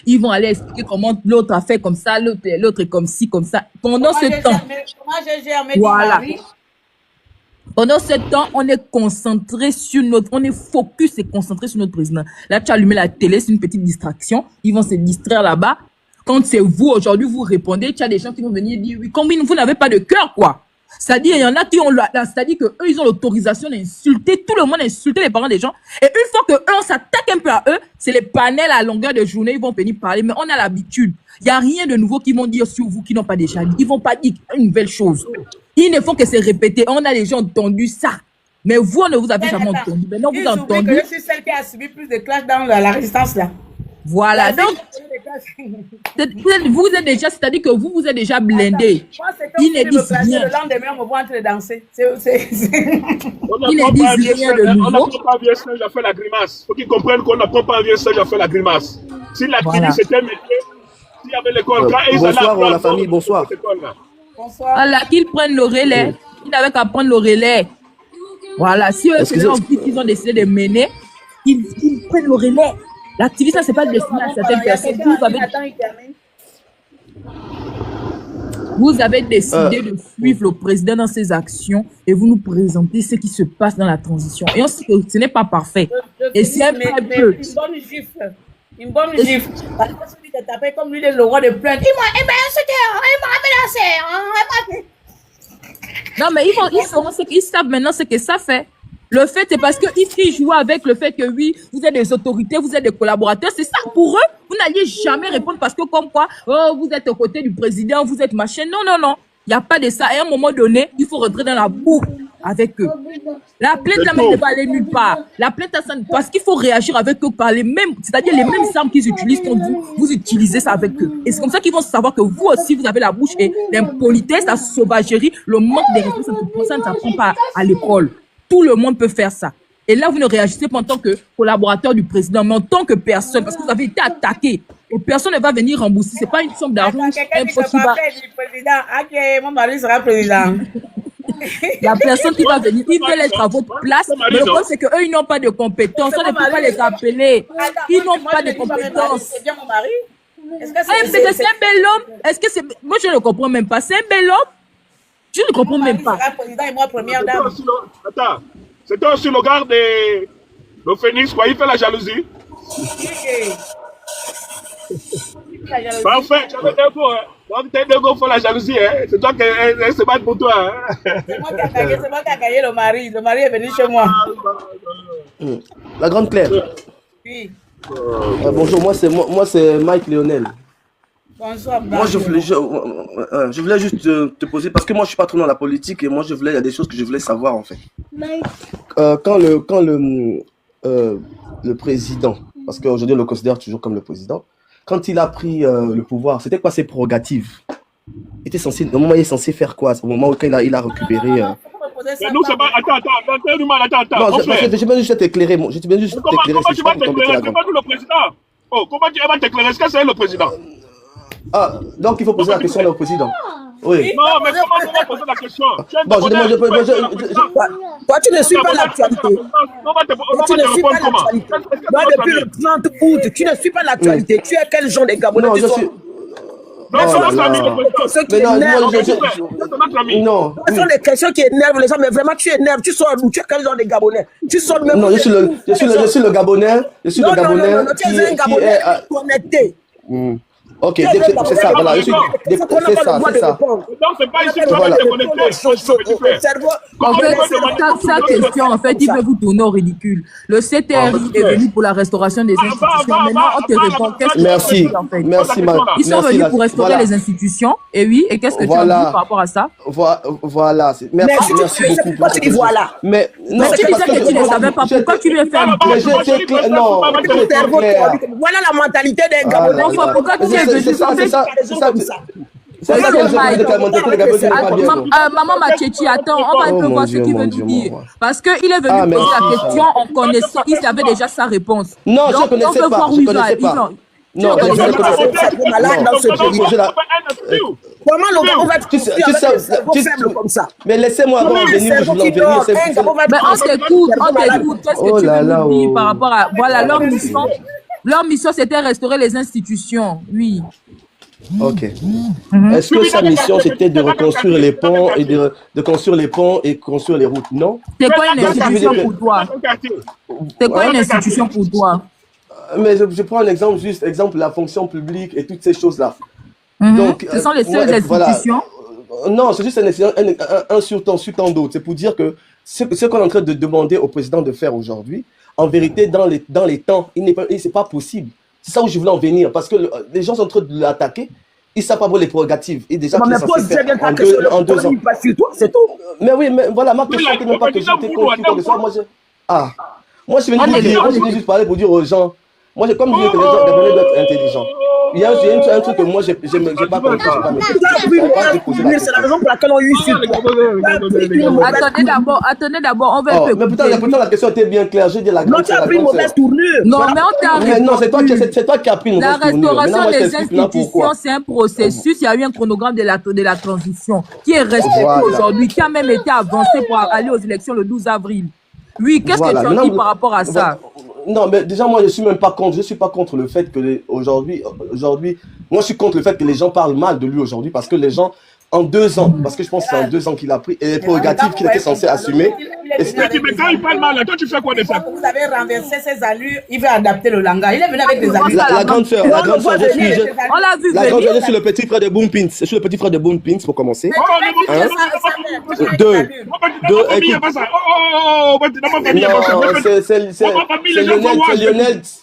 Ils vont aller expliquer comment l'autre a fait comme ça, l'autre est comme ci, comme ça. Pendant ce temps, voilà. Pendant ce temps, on est concentré sur on est focus et concentré sur notre président. Là, tu as allumé la télé, c'est une petite distraction. Ils vont se distraire là-bas. Quand c'est vous, aujourd'hui, vous répondez, tu as des gens qui vont venir dire oui. Comme vous n'avez pas de cœur, quoi. C'est-à-dire, il y en a qui ont c'est-à-dire que eux, ils ont l'autorisation d'insulter. Tout le monde insulter les parents des gens. Et une fois que eux, on s'attaque un peu à eux, c'est les panels à longueur de journée, ils vont venir parler. Mais on a l'habitude. Il n'y a rien de nouveau qu'ils vont dire sur vous qui n'ont pas déjà dit. Ils vont pas dire une nouvelle chose. Ils ne font que se répéter. On a déjà entendu ça. Mais vous, on ne vous avez jamais entendu. Maintenant, vous avez entendu. Je suis celle qui a subi plus de clashs dans la résistance, là. Voilà. Donc, vous êtes déjà, c'est-à-dire que vous êtes déjà blindé. Ils ne disent rien. Le lendemain, on me voit en train de danser. Ils ne disent rien de nouveau. On n'apprend pas un vieux singe à faire la grimace. Il faut qu'ils comprennent qu'on n'apprend pas un vieux singe à faire la grimace. Si la tribu s'était métier, s'il y avait l'école, bonsoir la famille, bonsoir. Bonsoir. Voilà, qu'ils prennent le relais. Ils n'avaient qu'à prendre le relais. Voilà, si eux, ils ont décidé de mener, ils prennent le relais. L'activisme, ce n'est pas destiné à certaines personnes. Vous avez décidé de suivre le président dans ses actions et vous nous présentez ce qui se passe dans la transition. Et on sait que ce n'est pas parfait. Et c'est un peu. Une bonne gifle. Parce que celui qui tapé comme lui, le roi de plainte. Il m'a non, mais ils savent maintenant ce que ça fait. Le fait, c'est parce qu'ils jouent avec le fait que oui, vous êtes des autorités, vous êtes des collaborateurs. C'est ça pour eux. Vous n'alliez jamais répondre parce que comme quoi, oh, vous êtes aux côtés du président, vous êtes machin. Non, non, non. Il n'y a pas de ça. Et à un moment donné, il faut rentrer dans la boucle avec eux. La plainte, la même ne va aller nulle part. La plainte, parce qu'il faut réagir avec eux par les mêmes, c'est-à-dire les mêmes armes qu'ils utilisent quand vous utilisez ça avec eux. Et c'est comme ça qu'ils vont savoir que vous aussi, vous avez la bouche et l'impolitesse, la sauvagerie, le manque de respect, ça ne s'apprend pas à l'école. Tout le monde peut faire ça. Et là, vous ne réagissez pas en tant que collaborateur du président, mais en tant que personne, parce que vous avez été attaqué. Et personne ne va venir rembourser. Ce n'est pas une somme d'argent. Mon mari sera président. La personne qui va venir, ils veulent être à votre place. Mais le problème, c'est qu'eux, ils n'ont pas de compétences. On ne peut pas les appeler. Ils n'ont pas de compétences. C'est bien mon mari. C'est un bel homme. Est-ce que c'est. Moi, je ne comprends même pas. C'est un bel homme. Je ne comprends même pas. Président et moi, première dame. Attends, c'était aussi le gars de le Phoenix, quoi. Il fait la jalousie. Parfait, tu as des défauts, hein. Donc, tes défauts font la jalousie, hein. C'est toi qui se bat pour toi, hein. C'est moi qui a gagné le mari. Le mari est venu chez moi. La grande Claire. Oui. Bonjour, moi c'est Mike Lionel. Bonsoir. Moi, je voulais juste te poser, parce que moi, je suis pas trop dans la politique et moi, il y a des choses que je voulais savoir, en fait. Quand le président, parce qu'aujourd'hui, on le considère toujours comme le président, quand il a pris le pouvoir, c'était quoi ses prérogatives? Normalement, il est censé faire quoi? Au moment où il a récupéré... Mais nous, c'est pas... Attends. Non, je vais juste t'éclairer. Comment tu vas t'éclairer? C'est pas nous le président. Oh, comment tu vas t'éclairer? Est-ce que c'est le président? Ah, donc il faut poser la question au président. Oui. Non, mais comment tu vas poser la question? Bon, Toi, tu ne suis pas l'actualité. Tu ne suis pas l'actualité. Moi, depuis le 30 août, tu ne suis pas l'actualité. Tu es quel genre de Gabonais? Non, je suis... Ceux qui énervent. Non. Ce sont des questions qui énervent les gens, mais vraiment, tu énerves. Tu sors d'où? Tu es quel genre de Gabonais? Tu sors même. Non, je suis le Gabonais. Je suis le Gabonais. Non, tu es un Gabonais connecté. Ok, c'est ça, voilà. C'est ça. Donc, c'est pas ici que tu vas te connecter. En fait, sa question, en fait, il veut vous tourner au ridicule. Le CTRI est venu pour la restauration des institutions. Maintenant, on te répond. Qu'est-ce que merci, tu en fait? Merci, Ils sont venus pour restaurer les institutions. Et oui, et qu'est-ce que tu as dit par rapport à ça? Voilà. Merci beaucoup. Pourquoi tu dis voilà? Mais non, tu disais que tu ne savais pas. Pourquoi tu lui fais non. Voilà la mentalité des Gabonais. Pourquoi tu es c'est ça. Maman Machechi, attends, on va un peu voir ce qu'il veut nous dire. Parce qu'il est venu poser la question en connaissant, il savait déjà sa réponse. Non, je ne connaissais pas. Non, je ne connaissais pas. Malade dans ce pays. Comment on va être faible comme ça? Mais laissez-moi avant de venir. On t'écoute. Qu'est-ce que tu veux nous dire par rapport à... Voilà, l'homme nous sent... Leur mission, c'était restaurer les institutions, oui. Ok. Est-ce que sa mission, c'était de reconstruire les ponts et de construire les ponts et construire les routes? Non. C'est quoi une institution pour toi? C'est quoi une institution pour toi? Mais je prends un exemple, juste exemple, la fonction publique et toutes ces choses-là. Donc, ce sont les seules institutions? Non, c'est juste un sur tant d'autres. C'est pour dire que ce qu'on est en train de demander au président de faire aujourd'hui, en vérité, dans les temps, c'est pas possible. C'est ça où je voulais en venir, parce que les gens sont en train de l'attaquer. Ils ne savent pas voir les prérogatives. Et déjà, mais pose bien ta question en 2 ans. C'est tout. Mais oui, mais voilà, ma question n'est même pas que j'étais contre ça. Moi, je suis venu juste parler pour dire aux gens. Moi, comme je dis que les gens devenaient d'être intelligents. Il y a un truc que moi, j'ai pas compris. C'est la raison pour laquelle on lui suit. Attendez d'abord, on va mais pourtant, la question était bien claire. J'ai dit la non, tu as pris une mauvaise tournure. Non, mais on t'a arrêté. Non, c'est toi qui as pris une mauvaise tournure. La restauration des institutions, c'est un processus. Il y a eu un chronogramme de la transition qui est respecté aujourd'hui, qui a même été avancé pour aller aux élections le 12 avril. Oui, qu'est-ce que tu as dit par rapport à ça? Non, mais déjà, moi, je suis même pas contre. Je suis pas contre le fait que aujourd'hui, moi, je suis contre le fait que les gens parlent mal de lui aujourd'hui, parce que les gens, en 2 ans, parce que je pense que c'est en 2 ans qu'il a pris, et les prérogatives qu'il était censé assumer. Mais quand il parle mal, toi, tu fais quoi de ça? Vous avez renversé ses allures, il veut adapter le langage. Il est venu avec des allures. La grande sœur, je suis. On l'a vu. La grande sœur, je suis le petit frère de Boom Pins. Je suis le petit frère de Boom Pins pour commencer. 2.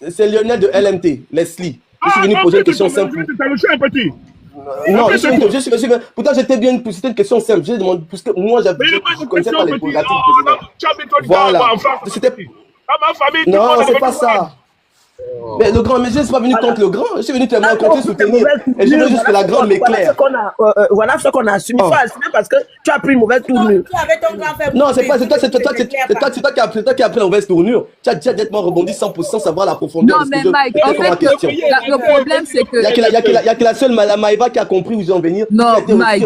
C'est Lionel de LMT, Leslie. Je suis venu poser une question simple. Non, pourtant j'étais bien, c'était une question simple. J'ai demandé, parce que moi, je ne connaissais pas les prérogatives. Voilà. Non, c'est pas ça. Mais le grand, mais je ne suis pas venu contre le grand, je suis venu te rencontrer, soutenir. Et je veux juste que la grande m'éclaire. Voilà ce qu'on a assumé. Il faut assumer parce que tu as pris une mauvaise tournure. Non, c'est toi qui as pris la mauvaise tournure. Tu as directement rebondi 100% sans savoir la profondeur. Non, mais Mike, en fait, le problème, c'est que. Il n'y a que la seule Maïva qui a compris où ils vont venir. Non, Mike.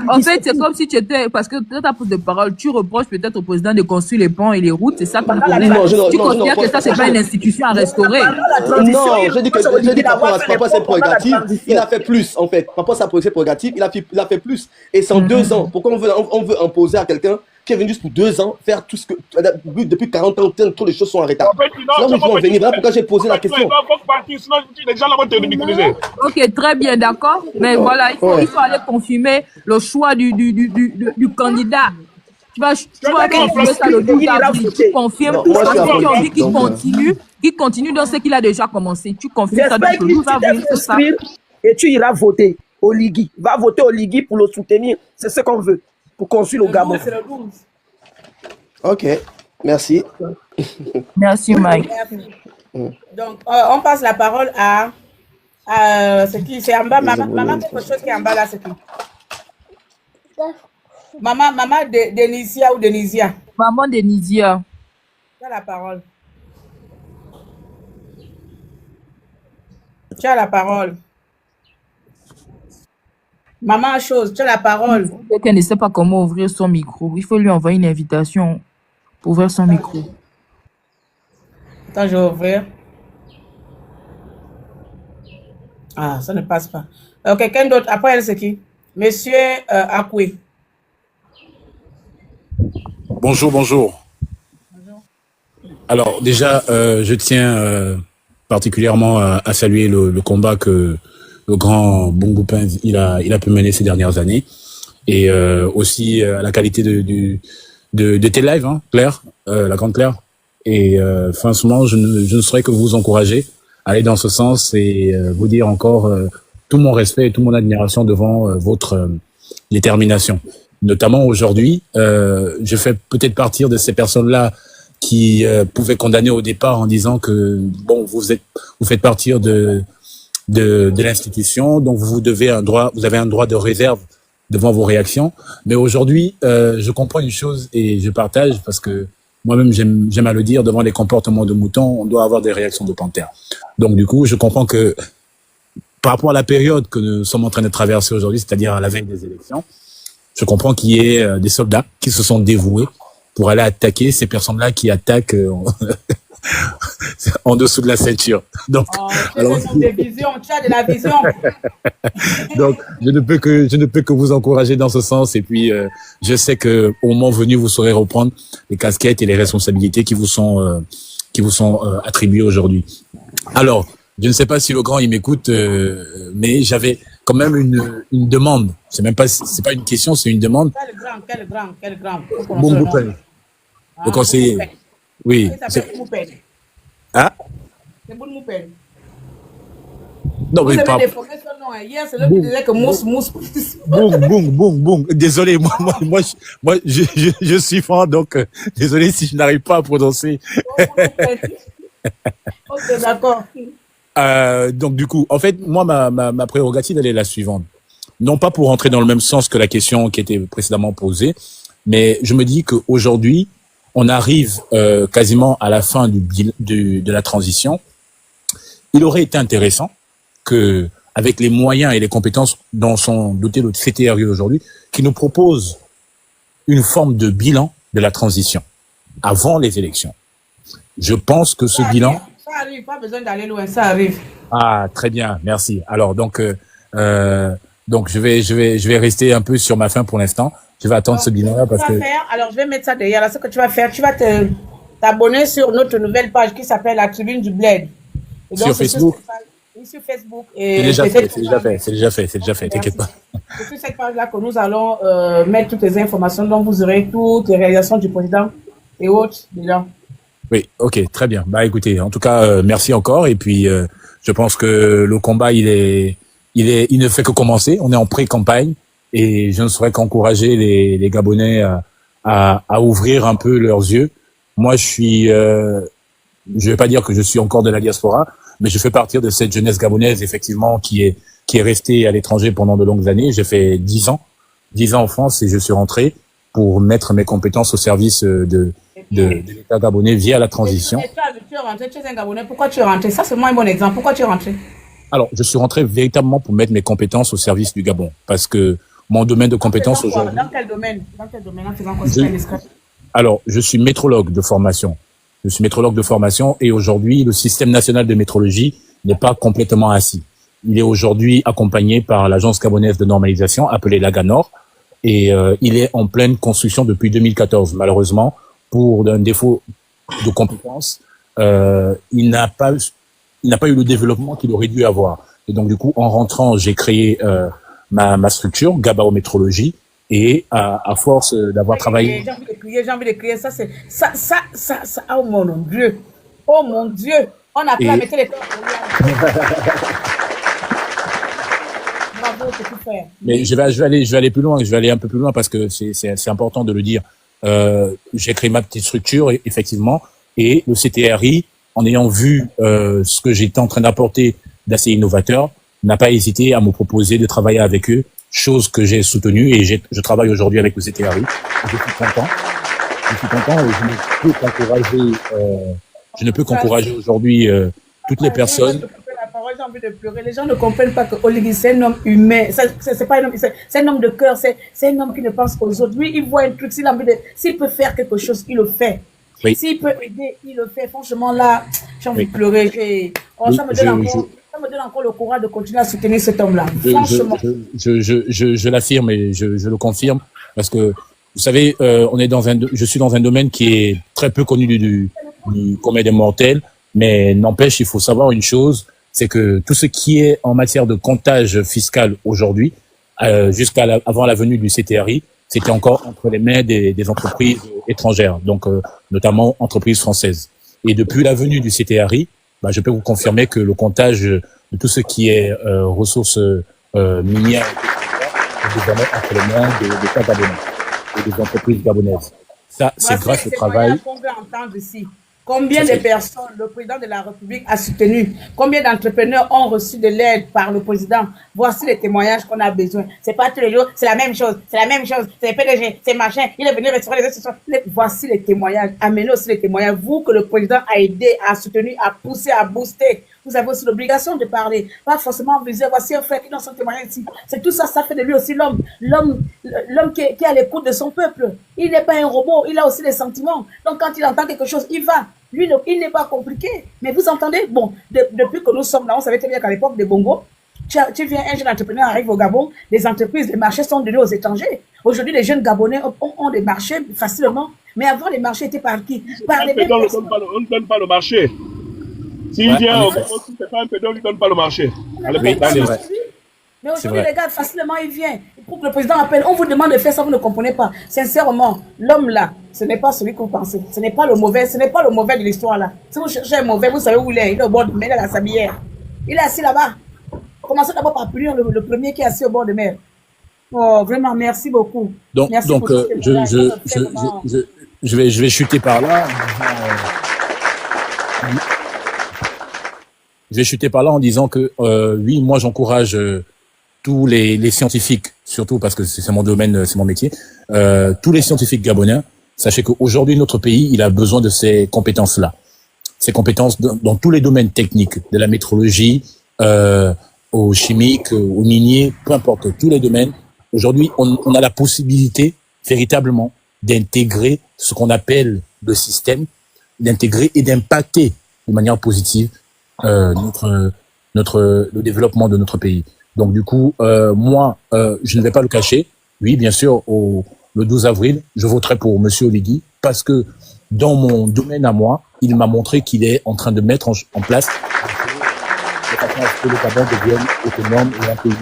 En fait, c'est comme si tu étais. Parce que dans ta prise de parole, tu reproches peut-être au président de construire les ponts et les routes. C'est ça ton problème. Tu considères que ça, c'est pas une institution à restaurer? Non, je dis que papa, c'est prérogative. Il a fait plus, en fait. Papa, c'est prérogative. Il a fait plus. Et c'est en 2 ans. Pourquoi on veut imposer à quelqu'un qui est venu juste pour 2 ans faire tout ce que. Depuis 40 ans, toutes les choses sont arrêtées. Là où je veux en venir, voilà pourquoi j'ai posé la question. Ok, très bien, d'accord. Mais voilà, il faut aller confirmer le choix du candidat. Tu vas confirmer ça le 12 avril. Tu confirmes parce que tu as envie qu'il continue dans ce qu'il a déjà commencé. Tu confirmes ça le 12 avril, c'est ça. Et tu iras voter au Ligui. Va voter au Ligui pour le soutenir. C'est ce qu'on veut. Pour construire le Gabon. C'est le 12. Ok, merci. Merci, Mike. Donc, on passe la parole à c'est qui? C'est en bas. Maman, quelque chose qui est en bas là, c'est qui? Maman Denisia ou Denisia? Maman Denisia. Tu as la parole. Tu as la parole. Maman chose, tu as la parole. Quelqu'un ne sait pas comment ouvrir son micro. Il faut lui envoyer une invitation pour ouvrir son micro. Attends, je vais ouvrir. Ah, ça ne passe pas. Quelqu'un d'autre. Après elle, c'est qui? Monsieur Akwe. Bonjour, bonjour. Alors déjà, je tiens particulièrement à saluer le combat que le grand Bongo Pins il a pu mener ces dernières années, et aussi la qualité de tes lives, hein, Claire, la grande Claire. Et franchement, je ne saurais que vous encourager à aller dans ce sens et vous dire encore tout mon respect et toute mon admiration devant votre détermination. Notamment aujourd'hui, je fais peut-être partir de ces personnes-là qui pouvaient condamner au départ en disant que bon, vous faites partir de l'institution, donc vous avez un droit de réserve devant vos réactions. Mais aujourd'hui, je comprends une chose et je partage, parce que moi-même j'aime à le dire, devant les comportements de moutons, on doit avoir des réactions de panthère. Donc du coup, je comprends que par rapport à la période que nous sommes en train de traverser aujourd'hui, c'est-à-dire à la veille des élections, je comprends qu'il y ait des soldats qui se sont dévoués pour aller attaquer ces personnes-là qui attaquent en dessous de la ceinture. Donc, tu as de la vision. Donc, je ne peux que vous encourager dans ce sens. Et puis, je sais que au moment venu, vous saurez reprendre les casquettes et les responsabilités qui vous sont attribuées aujourd'hui. Alors, je ne sais pas si le grand il m'écoute, mais j'avais quand même une demande. C'est pas une question, c'est une demande. Quel grand. Bon, le conseiller. Oui. Ah? C'est bon, Moupel. Non, mais pas. Hier, c'est l'autre qui disait que mousse. Boum. Désolé, moi, je suis franc, donc, désolé si je n'arrive pas à prononcer. Ok, d'accord. Donc, du coup, en fait, moi, ma prérogative, elle est la suivante. Non pas pour rentrer dans le même sens que la question qui était précédemment posée, mais je me dis qu'aujourd'hui, on arrive quasiment à la fin de la transition. Il aurait été intéressant que, avec les moyens et les compétences dont sont dotés le CTRI aujourd'hui, qui nous propose une forme de bilan de la transition avant les élections. Je pense que ce bilan... Ça arrive, pas besoin d'aller loin, ça arrive. Ah, très bien, merci. Alors, donc je vais rester un peu sur ma faim pour l'instant. Je vais attendre ce bilan-là parce que... Alors, je vais mettre ça derrière. Là, ce que tu vas faire, tu vas t'abonner sur notre nouvelle page qui s'appelle La Tribune du Bled. Et donc, sur Facebook. Sur Facebook. C'est déjà fait, t'inquiète pas. C'est sur cette page-là que nous allons mettre toutes les informations dont vous aurez toutes les réalisations du président et autres dedans. Oui, ok, très bien. Bah écoutez, en tout cas, merci encore. Et puis, je pense que le combat, il ne fait que commencer. On est en pré-campagne et je ne saurais qu'encourager les Gabonais à ouvrir un peu leurs yeux. Moi, je vais pas dire que je suis encore de la diaspora, mais je fais partie de cette jeunesse gabonaise, effectivement, qui est restée à l'étranger pendant de longues années. J'ai fait 10 ans en France et je suis rentré pour mettre mes compétences au service de l'État gabonais via la transition. Tu es rentré, tu es un Gabonais, pourquoi tu es rentré? Ça, c'est moi un bon exemple. Pourquoi tu es rentré? Alors, je suis rentré véritablement pour mettre mes compétences au service du Gabon, parce que mon domaine de compétences aujourd'hui... Dans quel domaine? En faisant quoi? Alors, je suis météorologue de formation. Et aujourd'hui, le système national de météorologie n'est pas complètement assis. Il est aujourd'hui accompagné par l'Agence gabonaise de normalisation, appelée l'AGANOR, et il est en pleine construction depuis 2014. Malheureusement, pour un défaut de compétences, il n'a pas eu le développement qu'il aurait dû avoir. Et donc, du coup, en rentrant, j'ai créé ma structure, Gabao Métrologie, et à force d'avoir travaillé... J'ai envie de crier, ça, oh mon Dieu, on a pas mettre les Bravo, c'est tout faire. Mais je vais aller plus loin, un peu plus loin parce que c'est important de le dire. J'ai créé ma petite structure, effectivement, et le CTRI, en ayant vu ce que j'étais en train d'apporter d'assez innovateur, n'a pas hésité à me proposer de travailler avec eux, chose que j'ai soutenue et je travaille aujourd'hui avec le CTRI. Je suis content et je ne peux qu'encourager aujourd'hui toutes les personnes. J'ai envie de pleurer. Les gens ne comprennent pas que Oligui, c'est un homme humain. C'est pas un homme, c'est un homme de cœur. C'est un homme qui ne pense qu'aux autres. Lui, il voit un truc. S'il peut faire quelque chose, il le fait. Oui. S'il peut aider, il le fait. Franchement, là, j'ai envie de pleurer. Ça me donne encore le courage de continuer à soutenir cet homme-là. Franchement. Je l'affirme et je le confirme parce que, vous savez, je suis dans un domaine qui est très peu connu du commun des mortels, mais n'empêche, il faut savoir une chose, c'est que tout ce qui est en matière de comptage fiscal aujourd'hui, avant la venue du CTRI, c'était encore entre les mains des entreprises étrangères, donc notamment entreprises françaises. Et depuis la venue du CTRI, je peux vous confirmer que le comptage de tout ce qui est ressources minières est désormais entre les mains des États gabonais et des entreprises gabonaises. Ça, c'est grâce au travail. Combien de personnes le président de la République a soutenu? Combien d'entrepreneurs ont reçu de l'aide par le président? Voici les témoignages qu'on a besoin. C'est pas tous les jours, c'est la même chose. C'est PDG, c'est machin. Il est venu restaurer les institutions. Voici les témoignages. Amenez aussi les témoignages. Vous que le président a aidé, a soutenu, a poussé, a boosté. vous avez aussi l'obligation de parler. Pas forcément vous dire, voici un frère qui donne son témoignage ici. C'est tout ça, ça fait de lui aussi l'homme. L'homme qui est à l'écoute de son peuple. Il n'est pas un robot, il a aussi des sentiments. Donc quand il entend quelque chose, il va. Lui, il n'est pas compliqué. Mais vous entendez, bon, depuis que nous sommes là, on savait très bien qu'à l'époque des Bongo, tu viens, un jeune entrepreneur arrive au Gabon, les entreprises, les marchés sont donnés aux étrangers. Aujourd'hui, les jeunes Gabonais ont des marchés facilement. Mais avant, les marchés étaient par qui? Par les On ne donne pas le marché. S'il vient au Gabon, si c'est pas un pédon, on ne donne pas le marché. Oui, c'est vrai. Mais aujourd'hui, les gars, facilement, il vient. Pour que le président appelle, on vous demande de faire ça, vous ne comprenez pas. Sincèrement, l'homme là, ce n'est pas celui que vous pensez. Ce n'est pas le mauvais, de l'histoire là. Si vous cherchez un mauvais, vous savez où il est. Il est au bord de mer, il est à la sablière. Il est assis là-bas. Commencez d'abord par punir le premier qui est assis au bord de mer. Oh, vraiment, merci beaucoup. Donc, merci donc je vais chuter par là. Je vais chuter par là en disant que oui, moi j'encourage tous les scientifiques, surtout parce que c'est mon domaine, c'est mon métier, tous les scientifiques gabonais. Sachez qu'aujourd'hui notre pays, il a besoin de ces compétences-là, ces compétences dans tous les domaines techniques, de la métrologie, au chimique, au minier, peu importe, tous les domaines. Aujourd'hui, on a la possibilité véritablement d'intégrer ce qu'on appelle le système, d'intégrer et d'impacter de manière positive le développement de notre pays. Donc du coup, moi, je ne vais pas le cacher. Oui, bien sûr, le 12 avril, je voterai pour Monsieur Oligui parce que dans mon domaine à moi, il m'a montré qu'il est en train de mettre en place de façon à ce que le Gabon devienne autonome et un pays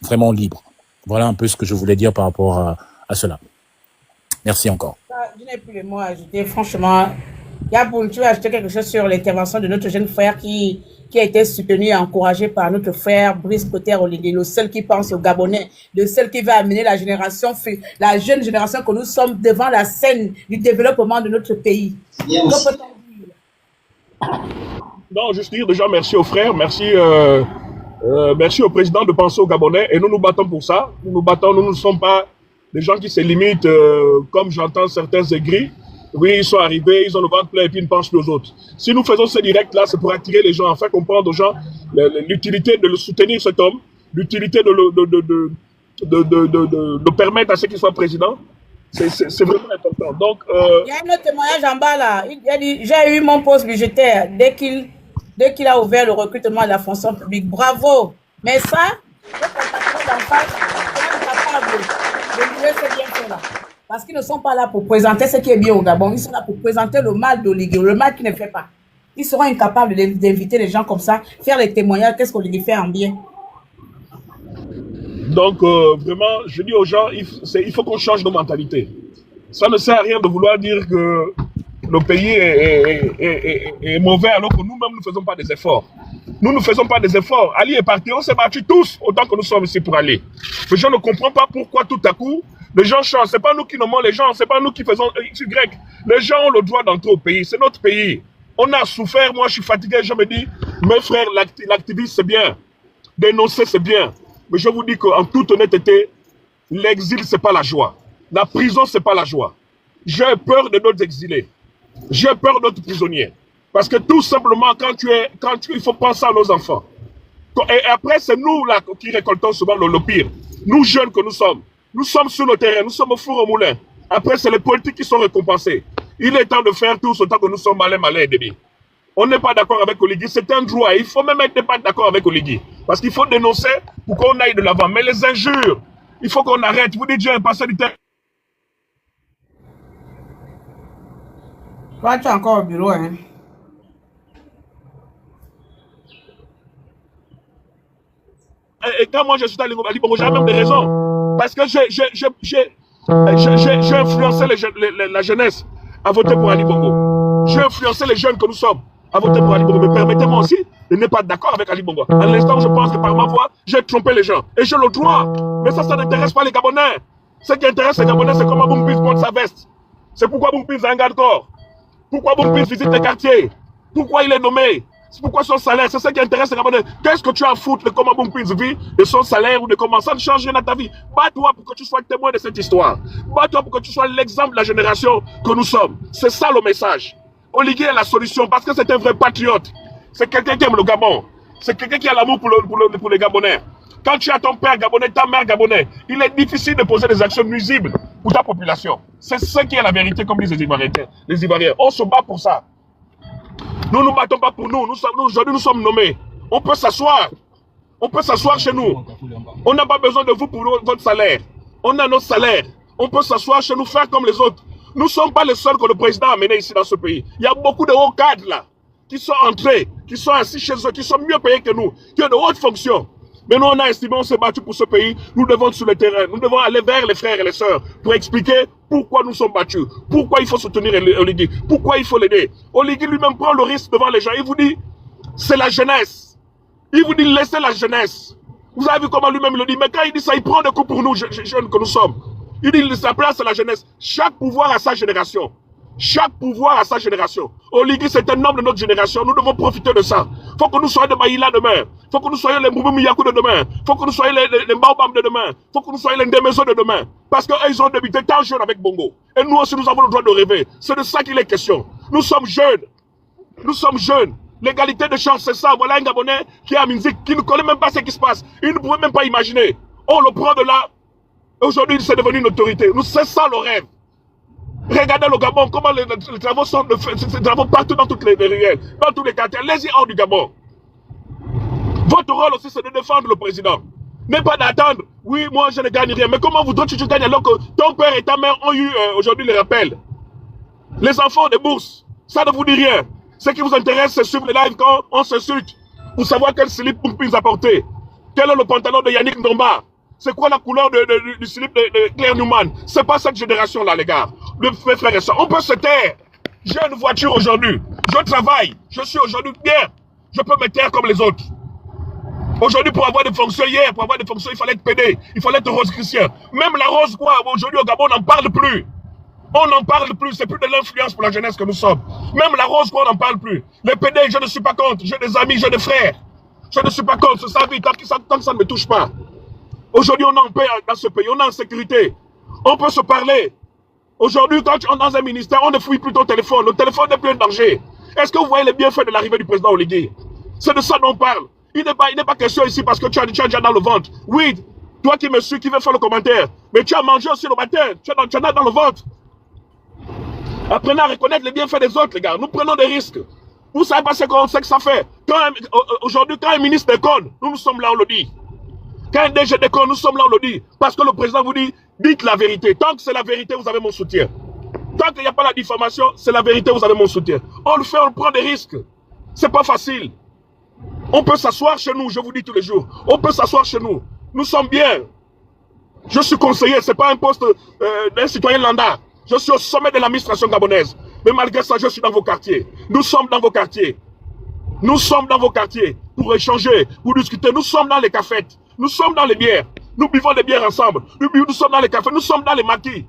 vraiment libre. Voilà un peu ce que je voulais dire par rapport à cela. Merci encore. Je n'ai plus les mots à ajouter. Franchement, Gaboun, tu veux ajouter quelque chose sur l'intervention de notre jeune frère qui a été soutenu et encouragé par notre frère Brice Clotaire Oligui, le seul qui pense aux Gabonais, le seul qui va amener la jeune génération que nous sommes devant la scène du développement de notre pays. Yes. Non, juste dire déjà merci aux frères, merci au président de penser aux Gabonais et nous nous battons pour ça. Nous ne sommes pas des gens qui se limitent, comme j'entends certains aigris. Oui, ils sont arrivés, ils ont le ventre plein et puis ils ne pensent plus aux autres. Si nous faisons ce direct-là, c'est pour attirer les gens, afin comprendre aux gens l'utilité de le soutenir, cet homme, l'utilité de le permettre à ce qu'il soit président. C'est vraiment important. Donc, il y a un autre témoignage en bas là. Il a dit, j'ai eu mon poste budgétaire dès qu'il a ouvert le recrutement de la fonction publique. Bravo. Mais ça, le patron d'en face est capable de louer ce bien fait là. Parce qu'ils ne sont pas là pour présenter ce qui est bien au Gabon. Ils sont là pour présenter le mal d'Oligui, le mal qu'il ne fait pas. Ils seront incapables d'inviter les gens comme ça, faire les témoignages, qu'est-ce qu'Oligui fait en bien. Donc, vraiment, je dis aux gens, il faut qu'on change nos mentalités. Ça ne sert à rien de vouloir dire que le pays est mauvais alors que nous-mêmes ne faisons pas des efforts. Nous ne faisons pas des efforts. Ali est parti, on s'est battus tous autant que nous sommes ici pour aller. Les gens ne comprennent pas pourquoi tout à coup, les gens changent. Ce n'est pas nous qui nommons les gens, ce n'est pas nous qui faisons Y. Les gens ont le droit d'entrer au pays, c'est notre pays. On a souffert, moi je suis fatigué, je me dis, mes frères, l'activisme c'est bien, dénoncer c'est bien. Mais je vous dis qu'en toute honnêteté, l'exil c'est pas la joie. La prison c'est pas la joie. J'ai peur de d'autres exilés. J'ai peur d'autres prisonniers. Parce que tout simplement, il faut penser à nos enfants. Et après, c'est nous là qui récoltons souvent le pire. Nous jeunes que nous sommes sur le terrain, nous sommes au four au moulin. Après, c'est les politiques qui sont récompensés. Il est temps de faire tout autant que nous sommes malins et débits. On n'est pas d'accord avec Oligui, c'est un droit. Il faut même être pas d'accord avec Oligui. Parce qu'il faut dénoncer pour qu'on aille de l'avant. Mais les injures, il faut qu'on arrête. Vous dites, j'ai un passé du temps. Toi, tu es encore au bureau, hein? Et quand moi je suis allé à Libongo, j'ai même des raisons. Parce que j'ai influencé la jeunesse à voter pour Ali Bongo. J'ai influencé les jeunes que nous sommes à voter pour Ali Bongo. Mais permettez-moi aussi de ne pas être d'accord avec Ali Bongo. À l'instant, je pense que par ma voix, j'ai trompé les gens. Et j'ai le droit. Mais ça n'intéresse pas les Gabonais. Ce qui intéresse les Gabonais, c'est comment Boumpis porte sa veste. C'est pourquoi Boumpis a un garde-corps. Pourquoi Boumpis visite les quartiers. Pourquoi il est nommé. C'est pourquoi son salaire, c'est ça qui intéresse les Gabonais. Qu'est-ce que tu as à foutre de comment Boumpis vit, de son salaire ou de comment ça ne change rien à ta vie. Bats-toi pour que tu sois témoin de cette histoire. Bats-toi pour que tu sois l'exemple de la génération que nous sommes. C'est ça le message. Oligui est la solution parce que c'est un vrai patriote. C'est quelqu'un qui aime le Gabon. C'est quelqu'un qui a l'amour pour les Gabonais. Quand tu as ton père gabonais, ta mère gabonais, il est difficile de poser des actions nuisibles pour ta population. C'est ça qui est la vérité, comme disent les Ivoiriens. On se bat pour ça. Nous ne nous battons pas pour nous. Aujourd'hui, nous sommes nommés. On peut s'asseoir. On peut s'asseoir chez nous. On n'a pas besoin de vous pour votre salaire. On a notre salaire. On peut s'asseoir chez nous, faire comme les autres. Nous ne sommes pas les seuls que le président a menés ici dans ce pays. Il y a beaucoup de hauts cadres là, qui sont entrés, qui sont assis chez eux, qui sont mieux payés que nous, qui ont de hautes fonctions. Mais nous, on a estimé, on s'est battu pour ce pays. Nous devons être sur le terrain. Nous devons aller vers les frères et les sœurs pour expliquer pourquoi nous sommes battus. Pourquoi il faut soutenir Oligui. Pourquoi il faut l'aider. Oligui lui-même prend le risque devant les gens. Il vous dit, c'est la jeunesse. Il vous dit, laissez la jeunesse. Vous avez vu comment lui-même le dit. Mais quand il dit ça, il prend des coups pour nous, jeunes que nous sommes. Il dit, sa place, c'est la jeunesse. Chaque pouvoir a sa génération. Chaque pouvoir a sa génération. Oligui, c'est un homme de notre génération. Nous devons profiter de ça. Il faut que nous soyons de Maïla demain. Il faut que nous soyons les Moubou Miyakou de demain. Il faut que nous soyons les Baobam de demain. Il faut que nous soyons les Ndemezo de demain. Parce qu'eux, ils ont débuté tant jeunes avec Bongo. Et nous aussi, nous avons le droit de rêver. C'est de ça qu'il est question. Nous sommes jeunes. Nous sommes jeunes. L'égalité de chance, c'est ça. Voilà un Gabonais qui est à Minzik, qui ne connaît même pas ce qui se passe. Il ne pouvait même pas imaginer. On le prend de là. Aujourd'hui, c'est devenu une autorité. Nous, c'est ça le rêve. Regardez le Gabon, comment les travaux sont ces travaux partout dans toutes les ruelles, dans tous les quartiers. Allez-y hors du Gabon. Votre rôle aussi, c'est de défendre le président. N'est pas d'attendre, oui, moi je ne gagne rien. Mais comment vous tu gagnes alors que ton père et ta mère ont eu aujourd'hui les rappels? Les enfants des bourses, ça ne vous dit rien. Ce qui vous intéresse, c'est suivre les lives quand on s'insulte. Pour savoir quel slip pour nous apporter. Quel est le pantalon de Yannick Ndomba? C'est quoi la couleur du slip de Claire Newman? C'est pas cette génération-là, les gars. Mes frères et sœurs, on peut se taire. J'ai une voiture aujourd'hui. Je travaille. Je suis aujourd'hui bien. Je peux me taire comme les autres. Aujourd'hui, pour avoir des fonctions, hier, pour avoir des fonctions, il fallait être pédé. Il fallait être rose chrétien. Même la rose, quoi, aujourd'hui au Gabon, on n'en parle plus. On n'en parle plus. C'est plus de l'influence pour la jeunesse que nous sommes. Même la rose, quoi, on n'en parle plus. Les pédés, je ne suis pas contre. J'ai des amis, j'ai des frères. Je ne suis pas contre. C'est sa vie. Tant que ça ne me touche pas. Aujourd'hui, on est en paix dans ce pays, on est en sécurité. On peut se parler. Aujourd'hui, quand on est dans un ministère, on ne fouille plus ton téléphone. Le téléphone n'est plus un danger. Est-ce que vous voyez les bienfaits de l'arrivée du président Oligui? C'est de ça dont on parle. Il n'est pas question ici parce que tu as déjà dans le ventre. Oui, toi qui me suis, qui veux faire le commentaire. Mais tu as mangé aussi le matin. Tu en as dans le ventre. Apprenez à reconnaître les bienfaits des autres, les gars. Nous prenons des risques. Vous savez pas ce qu'on sait que ça fait. Aujourd'hui, quand un ministre déconne, nous sommes là, on le dit. Quand un DG déconne, nous sommes là, on le dit. Parce que le président vous dit, dites la vérité. Tant que c'est la vérité, vous avez mon soutien. Tant qu'il n'y a pas la diffamation, c'est la vérité, vous avez mon soutien. On le fait, on prend des risques. C'est pas facile. On peut s'asseoir chez nous, je vous dis tous les jours. On peut s'asseoir chez nous. Nous sommes bien. Je suis conseiller, c'est pas un poste d'un citoyen lambda. Je suis au sommet de l'administration gabonaise. Mais malgré ça, je suis dans vos quartiers. Nous sommes dans vos quartiers. Nous sommes dans vos quartiers pour échanger, pour discuter. Nous sommes dans les cafettes. Nous sommes dans les bières. Nous buvons des bières ensemble. Nous sommes dans les cafés. Nous sommes dans les maquis.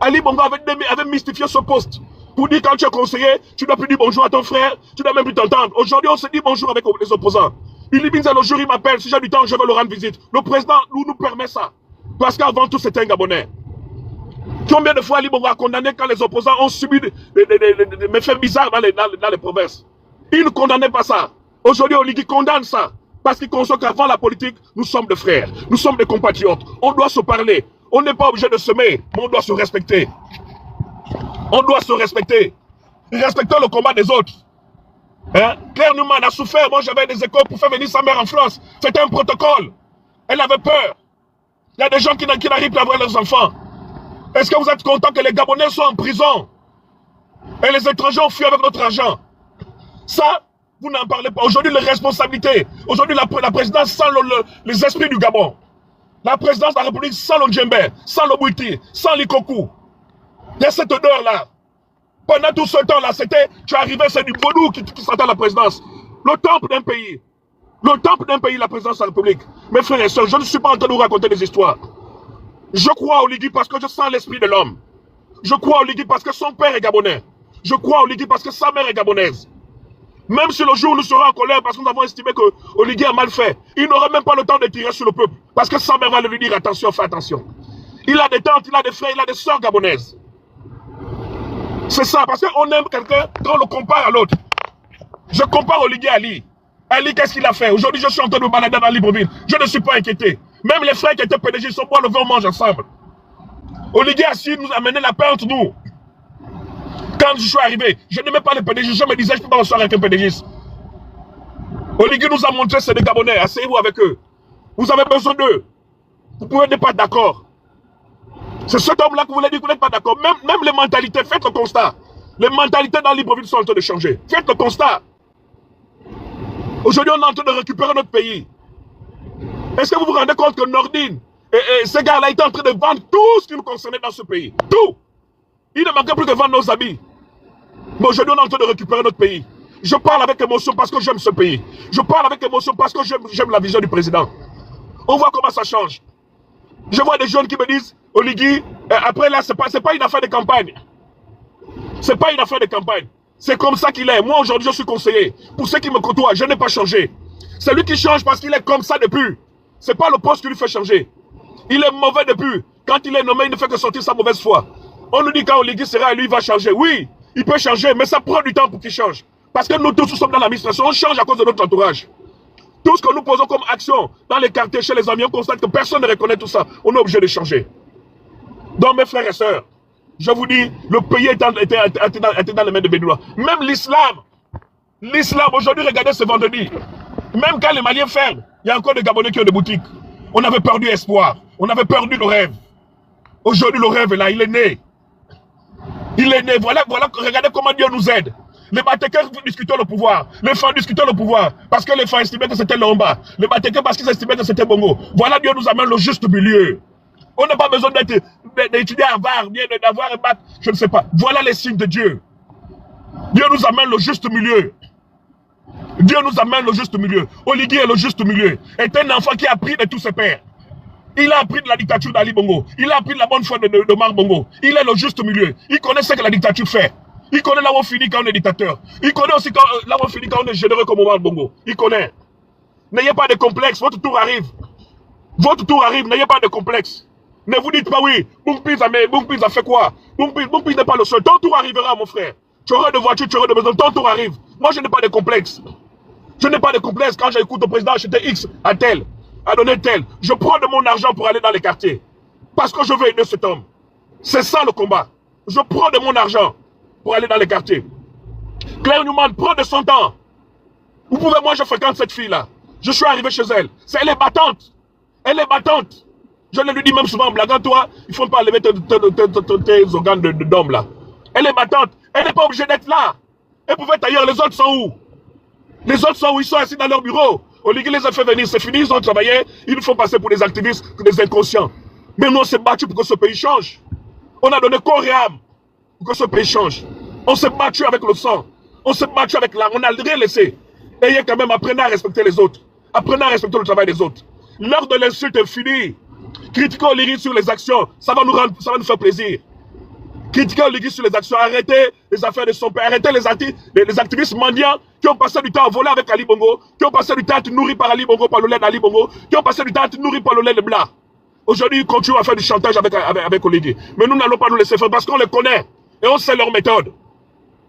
Ali Bongo avait mystifié ce poste. Pour dire quand tu es conseiller, tu dois plus dire bonjour à ton frère, tu dois même plus t'entendre. Aujourd'hui, on se dit bonjour avec les opposants. Billy Binza, le jour, il m'appelle. Si j'ai du temps, je vais le rendre visite. Le président nous permet ça. Parce qu'avant tout, c'était un Gabonais. Combien de fois Ali Bongo a condamné quand les opposants ont subi des méfaits bizarres dans les provinces? Il ne condamnait pas ça. Aujourd'hui, Oligui condamne ça. Parce qu'il conçoit qu'avant la politique, nous sommes des frères. Nous sommes des compatriotes. On doit se parler. On n'est pas obligé de s'aimer, mais on doit se respecter. On doit se respecter. Respectons le combat des autres. Hein? Claire Newman a souffert. Moi, j'avais des échos pour faire venir sa mère en France. C'était un protocole. Elle avait peur. Il y a des gens qui n'arrivent pas à voir leurs enfants. Est-ce que vous êtes content que les Gabonais soient en prison? Et les étrangers ont fui avec notre argent? Ça, vous n'en parlez pas. Aujourd'hui, les responsabilités. Aujourd'hui, la présidence sans les esprits du Gabon. La présidence de la République sans le djembé, sans le bouiti, sans l'ikoku. Il y a cette odeur-là. Pendant tout ce temps-là, tu arrivais, c'est du vaudou qui s'attend à la présidence. Le temple d'un pays. Le temple d'un pays, la présidence de la République. Mes frères et sœurs, je ne suis pas en train de vous raconter des histoires. Je crois au Oligui parce que je sens l'esprit de l'homme. Je crois au Oligui parce que son père est gabonais. Je crois au Oligui parce que sa mère est gabonaise. Même si le jour où nous serons en colère parce que nous avons estimé que Oligui a mal fait, il n'aura même pas le temps de tirer sur le peuple. Parce que sa mère va lui dire attention, fais attention. Il a des tantes, il a des frères, il a des sœurs gabonaises. C'est ça, parce qu'on aime quelqu'un quand on le compare à l'autre. Je compare Oligui Ali. Ali, qu'est-ce qu'il a fait? Aujourd'hui, je suis en train de me balader dans Libreville. Je ne suis pas inquiété. Même les frères qui étaient PDG, ils sont bois le vin, on mange ensemble. Oligui a su nous amener la paix entre nous. Quand je suis arrivé, je n'aimais pas les PDG. Je me disais, je ne peux pas me soirée avec un PDG. Oligui nous a montré, c'est des Gabonais. Asseyez-vous avec eux. Vous avez besoin d'eux. Vous pouvez ne pas être d'accord. C'est cet homme-là que vous voulez dire que vous n'êtes pas d'accord. Même les mentalités, faites le constat. Les mentalités dans Libreville sont en train de changer. Faites le constat. Aujourd'hui, on est en train de récupérer notre pays. Est-ce que vous vous rendez compte que Nordine et ces gars-là étaient en train de vendre tout ce qui nous concernait dans ce pays? Tout. Il ne manquait plus que vendre nos habits. Mais aujourd'hui, on est en train de récupérer notre pays. Je parle avec émotion parce que j'aime ce pays. Je parle avec émotion parce que j'aime la vision du président. On voit comment ça change. Je vois des jeunes qui me disent, Oligui, après là, c'est pas une affaire de campagne. C'est pas une affaire de campagne. C'est comme ça qu'il est. Moi, aujourd'hui, je suis conseiller. Pour ceux qui me côtoient, je n'ai pas changé. C'est lui qui change parce qu'il est comme ça depuis. C'est pas le poste qui lui fait changer. Il est mauvais depuis. Quand il est nommé, il ne fait que sortir sa mauvaise foi. On nous dit quand Oligui sera élu, il va changer. Oui, il peut changer, mais ça prend du temps pour qu'il change. Parce que nous tous, nous sommes dans l'administration, on change à cause de notre entourage. Tout ce que nous posons comme action dans les quartiers, chez les amis, on constate que personne ne reconnaît tout ça. On est obligé de changer. Donc, mes frères et sœurs, je vous dis, le pays était dans les mains de Bédouin. Même l'islam, aujourd'hui, regardez ce vendredi. Même quand les Maliens ferment, il y a encore des Gabonais qui ont des boutiques. On avait perdu espoir. On avait perdu le rêve. Aujourd'hui, le rêve est là, il est né. Il est né. Voilà, regardez comment Dieu nous aide. Les Batékers discutaient le pouvoir. Les femmes discutaient le pouvoir. Parce que les femmes estimaient que c'était Lomba. Les Batékers parce qu'ils estimaient que c'était Bongo. Voilà, Dieu nous amène le juste milieu. On n'a pas besoin d'étudier à Harvard, bien d'avoir un bac, je ne sais pas. Voilà les signes de Dieu. Dieu nous amène le juste milieu. Dieu nous amène le juste milieu. Oligui est le juste milieu. Est un enfant qui a appris de tous ses pères. Il a appris de la dictature d'Ali Bongo. Il a appris de la bonne foi de Mar Bongo. Il est le juste milieu. Il connaît ce que la dictature fait. Il connaît là où on finit quand on est dictateur. Il connaît aussi là où on finit quand on est généreux comme Omar Bongo. Il connaît. N'ayez pas de complexe. Votre tour arrive. Votre tour arrive. N'ayez pas de complexe. Ne vous dites pas oui. Boumpiz a fait quoi? Boumpiz n'est pas le seul. Ton tour arrivera, mon frère. Tu auras de voitures, tu auras de maisons. Ton tour arrive. Moi, je n'ai pas de complexe. Je n'ai pas de complexe. Quand j'écoute au président, j'étais X à tel, à donner tel. Je prends de mon argent pour aller dans les quartiers. Parce que je veux aider cet homme. C'est ça le combat. Je prends de mon argent pour aller dans les quartiers. Claire Newman prend de son temps. Vous pouvez, moi je fréquente cette fille-là. Je suis arrivé chez elle. Elle est battante. Elle est battante. Je le lui dis même souvent, blaguant toi, il ne faut pas lever tes organes d'homme là. Elle est battante. Elle n'est pas obligée d'être là. Elle pouvait être ailleurs. Les autres sont où? Les autres sont où? Ils sont assis dans leur bureau. Oligui les a fait venir. C'est fini, ils ont travaillé. Ils nous font passer pour des activistes, pour des inconscients. Mais nous, on s'est battu pour que ce pays change. On a donné corps et âme pour que ce pays change. On s'est battu avec le sang. On s'est battu avec l'âme. On n'a rien laissé. Ayez quand même, apprenez à respecter les autres. Apprenez à respecter le travail des autres. L'heure de l'insulte est finie. Critiquez Oligui sur les actions. Ça va nous faire plaisir. Critiquez Oligui sur les actions. Arrêtez les affaires de son père. Arrêtez les activistes mendiants qui ont passé du temps à voler avec Ali Bongo. Qui ont passé du temps à être nourris par Ali Bongo, par le lait d'Ali Bongo. Qui ont passé du temps à être nourris par le lait de Blas. Aujourd'hui, ils continuent à faire du chantage avec Oligui. Mais nous n'allons pas nous laisser faire parce qu'on les connaît. Et on sait leur méthode.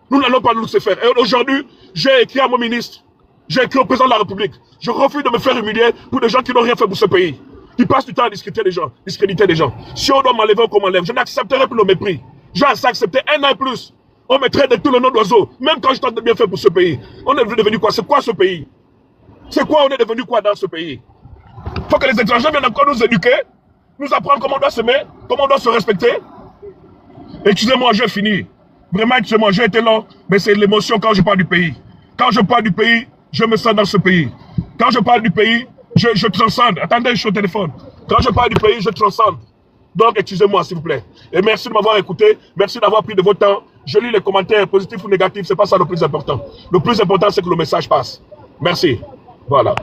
Nous n'allons pas nous laisser faire. Et aujourd'hui, j'ai écrit à mon ministre. J'ai écrit au président de la République. Je refuse de me faire humilier pour des gens qui n'ont rien fait pour ce pays. Qui passent du temps à discréditer des gens. Si on doit m'enlever, on m'enlève. Je n'accepterai plus le mépris. J'ai accepté un an plus. On me traite de tout le nom d'oiseau. Même quand je tente de bien faire pour ce pays. On est devenu quoi? C'est quoi ce pays? C'est quoi? On est devenu quoi dans ce pays? Il faut que les étrangers viennent encore nous éduquer. Nous apprendre comment on doit s'aimer, comment on doit se respecter. Excusez-moi, j'ai fini. Vraiment, excusez-moi, j'ai été long, mais c'est l'émotion quand je parle du pays. Quand je parle du pays, je me sens dans ce pays. Quand je parle du pays, je transcende. Attendez, je suis au téléphone. Quand je parle du pays, je transcende. Donc, excusez-moi, s'il vous plaît. Et merci de m'avoir écouté. Merci d'avoir pris de votre temps. Je lis les commentaires, positifs ou négatifs. C'est pas ça le plus important. Le plus important, c'est que le message passe. Merci. Voilà.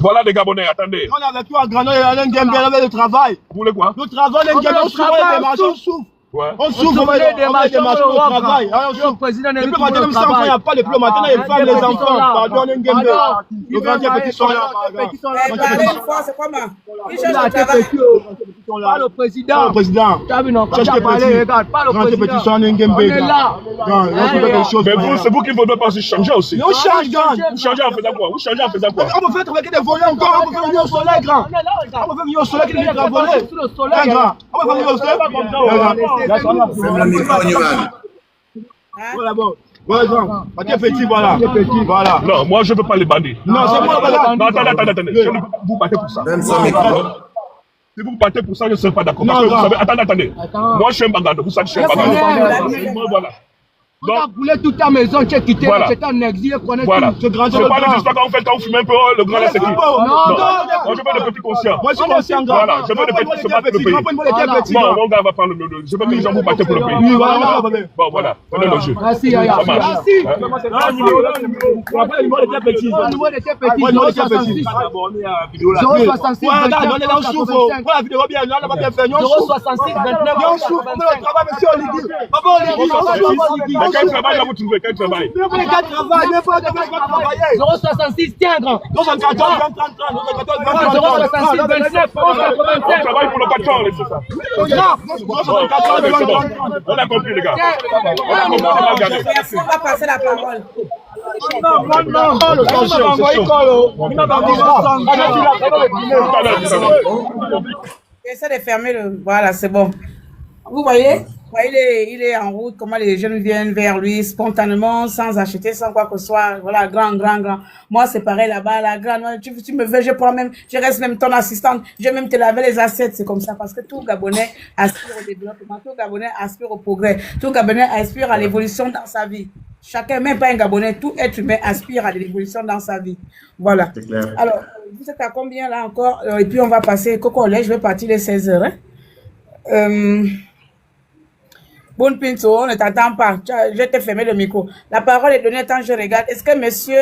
Voilà des Gabonais, attendez. On est avec toi à Grenoble, il y a un game bien avec le travail. Vous voulez quoi? Le travail, on souffre. Ouais. On souffre, on a des marchés au travail. Le président n'est pas même ça, il n'y a pas de plus. Maintenant, les femmes, les enfants, pardon, un game le grand petit sont là. C'est quoi, ma? Il cherche le travail. Pas le président. Pas le président. Tu as vu, non? Quand tu as parlé, regarde, pas le président. On est là. Mais vous, c'est vous qui ne pas se changer aussi. Mais on change, grand. Vous changez en faisant quoi? Vous changez en faisant quoi? On peut faire travailler des volets encore. On peut faire venir au soleil, grand. On peut faire venir au soleil qui est grand volet. Grand. On peut faire venir au soleil. Fais le micro, Newman. Voilà, bon. Voilà, grand. Petit, voilà. Voilà. Non, moi je ne veux pas les bandits. Non, c'est moi, voilà. Non, attendez. Je ne peux vous battez pour ça. Même sans micro. Si vous battez pour ça, je ne serai pas d'accord. Non, Parce que vous non. savez, attendez. Moi je suis un bagado. Vous savez, je suis un bagado. Moi, voilà. On a brûlé toute ta maison, tu es quitté, Voilà. tu es en exil, connais Voilà. tout. C'est pas les histoires quand vous faites quand vous fumez un peu, le grand là c'est qui? Non. Moi je veux des petits conscients. Moi, je suis conscient, grand. Voilà, je veux des petits se battre pour le pays. Bon, mon gars va prendre le. Je veux que les gens vous battent pour le pays. Oui, voilà. Bon, voilà. Tenez le jeu. Merci, Yaya. Ça marche. Merci. Le numéro était petit. Le numéro était petit, Ouais, le numéro était petit. 066 Ouais, regarde, on est là, on souffre. Pour la vidéo bien, on va bien faire. On souffre. 066 29 On souffre. On est au travail, monsieur Oligui. Papa Oligui, on souffre. Mais quel travail là vous trouvez? Quel travail? On est qu'à travailler, on va travailler. 066, tiens, grand. 74, 066 29 On 85. travaille pour le patron, c'est ça. On a compris, les gars. On a compris, on va regarder. Merci, on va passer la parole. Essaie de fermer le... Voilà, c'est bon. Vous voyez, il est en route, comment les jeunes viennent vers lui spontanément, sans acheter, sans quoi que ce soit. Voilà, grand. Moi, c'est pareil là-bas, la grande. Tu me veux, je reste même ton assistante. Je vais même te laver les assiettes, c'est comme ça. Parce que tout Gabonais aspire au développement, tout Gabonais aspire au progrès, tout Gabonais aspire à l'évolution dans sa vie. Chacun, même pas un Gabonais, tout être humain aspire à l'évolution dans sa vie. Voilà. Alors, vous êtes à combien là encore? Et puis on va passer, Coco, là, je vais partir les 16h. Bonne Pinto, on ne t'attend pas. Je vais te fermer le micro. La parole est donnée tant je regarde. Est-ce que monsieur,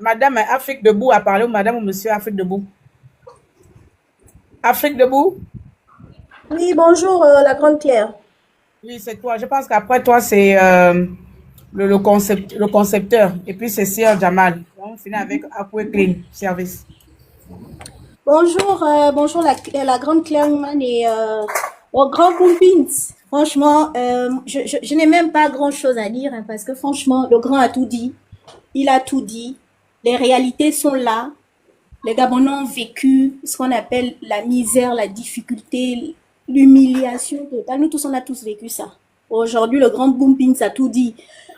madame Afrique Debout a parlé ou madame ou monsieur Afrique Debout? Afrique Debout? Oui, bonjour, la grande Claire. Oui, c'est toi. Je pense qu'après toi, c'est le concepteur. Et puis c'est Sir Jamal. On finit avec Akwe Clean Service. Bonjour, bonjour la grande Claire Newman et au grand Pompins. Franchement, je n'ai même pas grand-chose à dire hein, parce que franchement, le grand a tout dit. Il a tout dit. Les réalités sont là. Les Gabonais ont vécu ce qu'on appelle la misère, la difficulté, l'humiliation totale. Nous tous, on a tous vécu ça. Aujourd'hui, le grand Pompins a tout dit.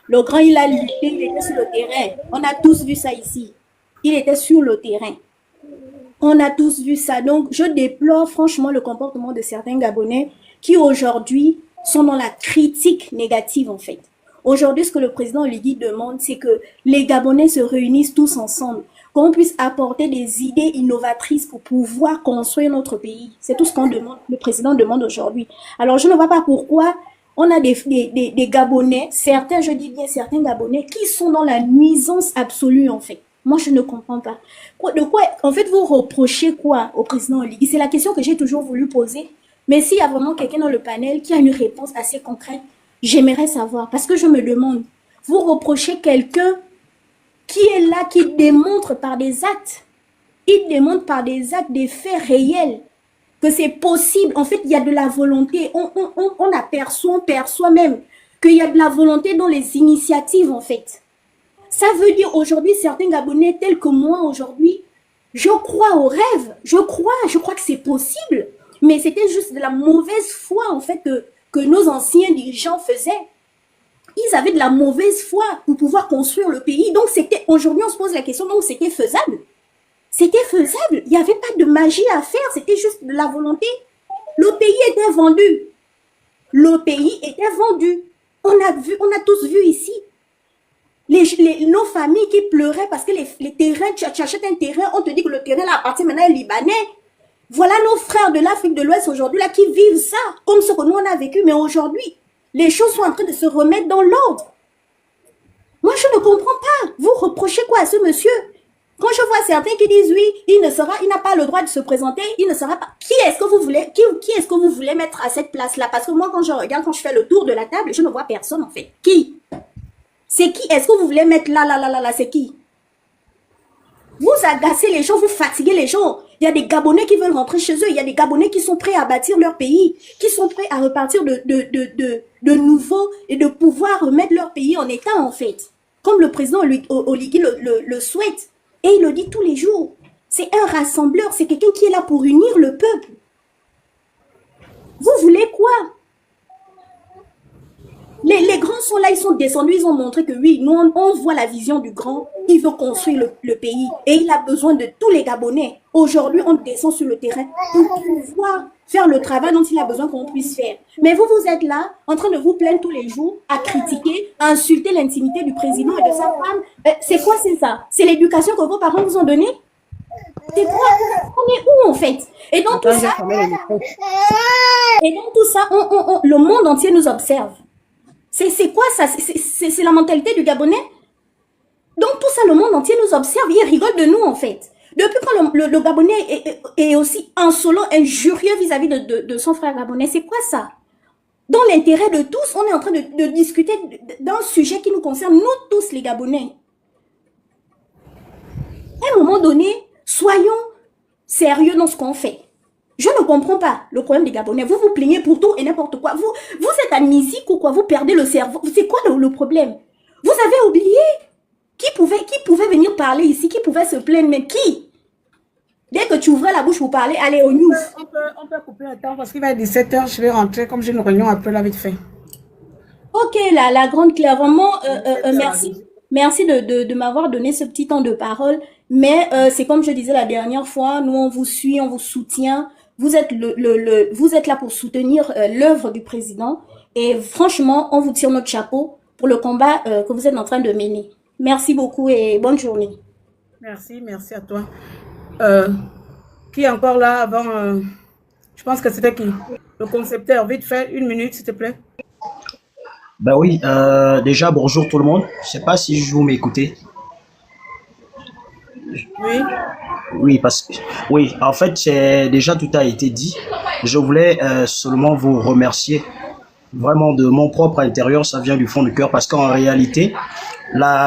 Le grand, il a lutté, il était sur le terrain. On a tous vu ça ici. Il était sur le terrain. On a tous vu ça. Donc, je déplore franchement le comportement de certains Gabonais qui aujourd'hui sont dans la critique négative en fait. Aujourd'hui, ce que le président Oligui demande, c'est que les Gabonais se réunissent tous ensemble, qu'on puisse apporter des idées innovatrices pour pouvoir construire notre pays. C'est tout ce qu'on demande, le président demande aujourd'hui. Alors, je ne vois pas pourquoi on a des Gabonais, certains, je dis bien certains Gabonais, qui sont dans la nuisance absolue en fait. Moi, je ne comprends pas. De quoi, en fait, vous reprochez quoi au président Oligui? C'est la question que j'ai toujours voulu poser. Mais s'il y a vraiment quelqu'un dans le panel qui a une réponse assez concrète, j'aimerais savoir. Parce que je me demande, vous reprochez quelqu'un qui est là, qui démontre par des actes, il démontre par des actes, des faits réels, que c'est possible. En fait, il y a de la volonté. On aperçoit, on perçoit même qu'il y a de la volonté dans les initiatives, en fait. Ça veut dire aujourd'hui, certains Gabonais tels que moi aujourd'hui, je crois au rêve. Je crois que c'est possible. Mais c'était juste de la mauvaise foi, en fait, que nos anciens dirigeants faisaient. Ils avaient de la mauvaise foi pour pouvoir construire le pays. Donc, aujourd'hui, on se pose la question, donc c'était faisable. C'était faisable. Il n'y avait pas de magie à faire, c'était juste de la volonté. Le pays était vendu. Le pays était vendu. On a tous vu ici. Nos familles qui pleuraient parce que les terrains, tu achètes un terrain, on te dit que le terrain là appartient maintenant aux Libanais. Voilà nos frères de l'Afrique de l'Ouest aujourd'hui là qui vivent ça, comme ce que nous on a vécu. Mais aujourd'hui, les choses sont en train de se remettre dans l'ordre. Moi, je ne comprends pas. Vous reprochez quoi à ce monsieur? Quand je vois certains qui disent oui, il n'a pas le droit de se présenter, il ne sera pas. Qui est-ce que vous voulez mettre à cette place-là? Parce que moi, quand je regarde, quand je fais le tour de la table, je ne vois personne en fait. Qui? C'est qui? Est-ce que vous voulez mettre là, c'est qui? Vous agacez les gens, vous fatiguez les gens. Il y a des Gabonais qui veulent rentrer chez eux. Il y a des Gabonais qui sont prêts à bâtir leur pays, qui sont prêts à repartir de nouveau et de pouvoir remettre leur pays en état, en fait. Comme le président Oligui le souhaite. Et il le dit tous les jours. C'est un rassembleur, c'est quelqu'un qui est là pour unir le peuple. Vous voulez quoi? Les grands sont là, ils sont descendus, ils ont montré que oui, nous on voit la vision du grand, il veut construire le pays et il a besoin de tous les Gabonais. Aujourd'hui, on descend sur le terrain pour pouvoir faire le travail dont il a besoin qu'on puisse faire. Mais vous êtes là, en train de vous plaindre tous les jours, à critiquer, à insulter l'intimité du président et de sa femme. C'est quoi, c'est ça? C'est l'éducation que vos parents vous ont donnée? C'est quoi? On est où en fait? Et dans tout ça, le monde entier nous observe. C'est quoi ça? C'est la mentalité du Gabonais? Donc tout ça, le monde entier nous observe, il rigole de nous en fait. Depuis quand le Gabonais est aussi insolent, injurieux vis-à-vis de son frère Gabonais, c'est quoi ça? Dans l'intérêt de tous, on est en train de discuter d'un sujet qui nous concerne, nous tous les Gabonais. À un moment donné, soyons sérieux dans ce qu'on fait. Je ne comprends pas le problème des Gabonais. Vous vous plaignez pour tout et n'importe quoi. Vous êtes amnésique ou quoi? Vous perdez le cerveau. C'est quoi le problème? Vous avez oublié qui pouvait venir parler ici, qui pouvait se plaindre, mais qui? Dès que tu ouvrais la bouche pour parler, allez au news. On peut couper le temps parce qu'il va être 17h, je vais rentrer comme j'ai une réunion après là vite fait. Ok, la grande Claire, vraiment, merci. Merci de m'avoir donné ce petit temps de parole. Mais c'est comme je disais la dernière fois, nous on vous suit, on vous soutient. Vous êtes vous êtes là pour soutenir l'œuvre du président. Et franchement, on vous tire notre chapeau pour le combat que vous êtes en train de mener. Merci beaucoup et bonne journée. Merci à toi. Qui est encore là avant je pense que c'était qui? Le concepteur. Vite fait, 1 minute s'il te plaît. Ben oui, déjà bonjour tout le monde. Je sais pas si vous m'écoutez. Oui. Oui, oui, en fait, déjà tout a été dit. Je voulais seulement vous remercier vraiment de mon propre intérieur, ça vient du fond du cœur parce qu'en réalité,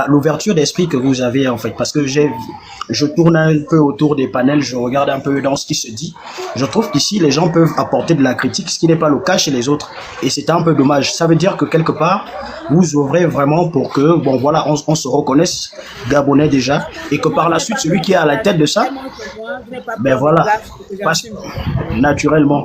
l'ouverture d'esprit que vous avez en fait, parce que je tourne un peu autour des panels, je regarde un peu dans ce qui se dit. Je trouve qu'ici, les gens peuvent apporter de la critique, ce qui n'est pas le cas chez les autres. Et c'est un peu dommage. Ça veut dire que quelque part, vous ouvrez vraiment pour que, bon voilà, on se reconnaisse Gabonais déjà, et que par la suite, celui qui est à la tête de ça, ben voilà, parce, naturellement,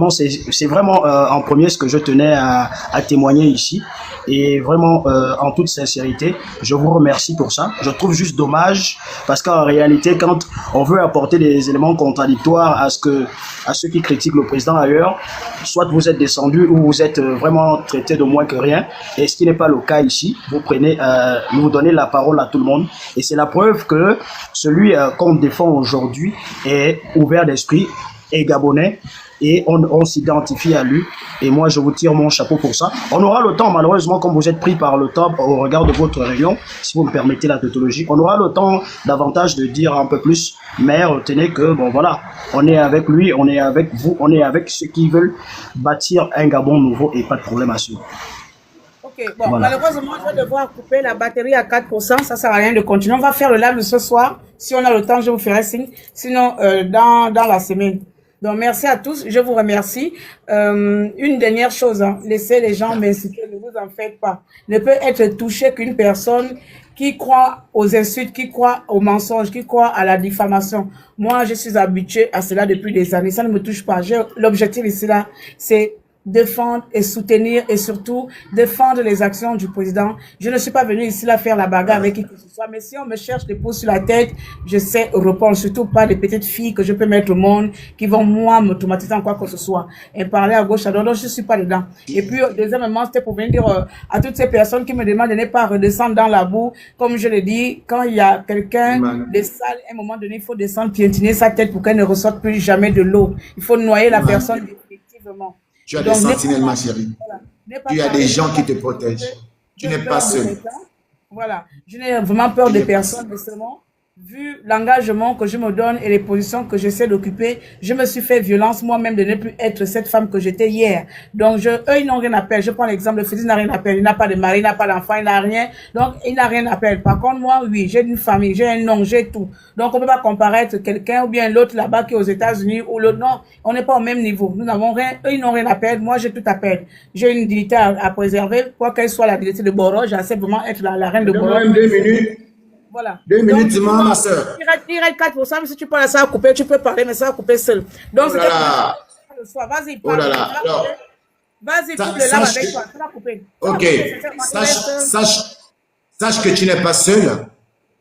c'est vraiment en premier ce que je tenais à témoigner ici. Et vraiment, en toute sincérité, je vous remercie pour ça. Je trouve juste dommage parce qu'en réalité, quand on veut apporter des éléments contradictoires à ceux qui critiquent le président ailleurs, soit vous êtes descendu ou vous êtes vraiment traité de moins que rien. Et ce qui n'est pas le cas ici, vous donnez la parole à tout le monde. Et c'est la preuve que celui qu'on défend aujourd'hui est ouvert d'esprit et gabonais. Et on s'identifie à lui. Et moi, je vous tire mon chapeau pour ça. On aura le temps, malheureusement, comme vous êtes pris par le temps au regard de votre réunion, si vous me permettez la tautologie, on aura le temps davantage de dire un peu plus. Mais retenez que, bon voilà, on est avec lui, on est avec vous, on est avec ceux qui veulent bâtir un Gabon nouveau et pas de problème à suivre. Ok, bon, voilà. Malheureusement, je vais devoir couper la batterie à 4%. Ça sert à rien de continuer. On va faire le live de ce soir. Si on a le temps, je vous ferai signe. Sinon, dans la semaine. Donc, merci à tous. Je vous remercie. Une dernière chose, hein. Laissez les gens m'insulter. Ne vous en faites pas. Ne peut être touché qu'une personne qui croit aux insultes, qui croit aux mensonges, qui croit à la diffamation. Moi, je suis habitué à cela depuis des années. Ça ne me touche pas. L'objectif ici, là, c'est défendre et soutenir et surtout défendre les actions du président. Je ne suis pas venu ici là faire la bagarre avec qui que ce soit, mais si on me cherche des pots sur la tête, je sais répondre, surtout pas des petites filles que je peux mettre au monde qui vont moi me traumatiser en quoi que ce soit et parler à gauche à droite. Donc je suis pas dedans. Et puis deuxièmement, c'était pour venir dire à toutes ces personnes qui me demandent de ne pas redescendre dans la boue. Comme je l'ai dit, quand il y a quelqu'un de sale, à un moment donné, il faut descendre piétiner sa tête pour qu'elle ne ressorte plus jamais de l'eau. Il faut noyer la personne définitivement. Tu as des sentinelles, ma chérie. Tu as des gens qui te protègent. Tu n'es pas seul. Voilà. Je n'ai vraiment peur des personnes, mais seulement vu l'engagement que je me donne et les positions que j'essaie d'occuper, je me suis fait violence moi-même de ne plus être cette femme que j'étais hier. Donc, eux, ils n'ont rien à perdre. Je prends l'exemple, Félix n'a rien à perdre. Il n'a pas de mari, il n'a pas d'enfant, il n'a rien. Donc, il n'a rien à perdre. Par contre, moi, oui, j'ai une famille, j'ai un nom, j'ai tout. Donc, on ne peut pas comparer quelqu'un ou bien l'autre là-bas qui est aux États-Unis ou l'autre. Non, on n'est pas au même niveau. Nous n'avons rien, eux, ils n'ont rien à perdre. Moi, j'ai tout à perdre. J'ai une dignité à préserver. Quoi qu'elle soit la dignité de Boro, j'accepte vraiment être la reine de Boro. 2 minutes. Voilà. 2 minutes, dis-moi, ma soeur. Il reste 4%, mais si tu parles, ça va couper, tu peux parler, mais ça va couper seul. Donc, oh là là. Vas-y, oh là là. Vas-y, coupe le lave avec toi, ça va couper. Ok. Sache que tu n'es pas seul.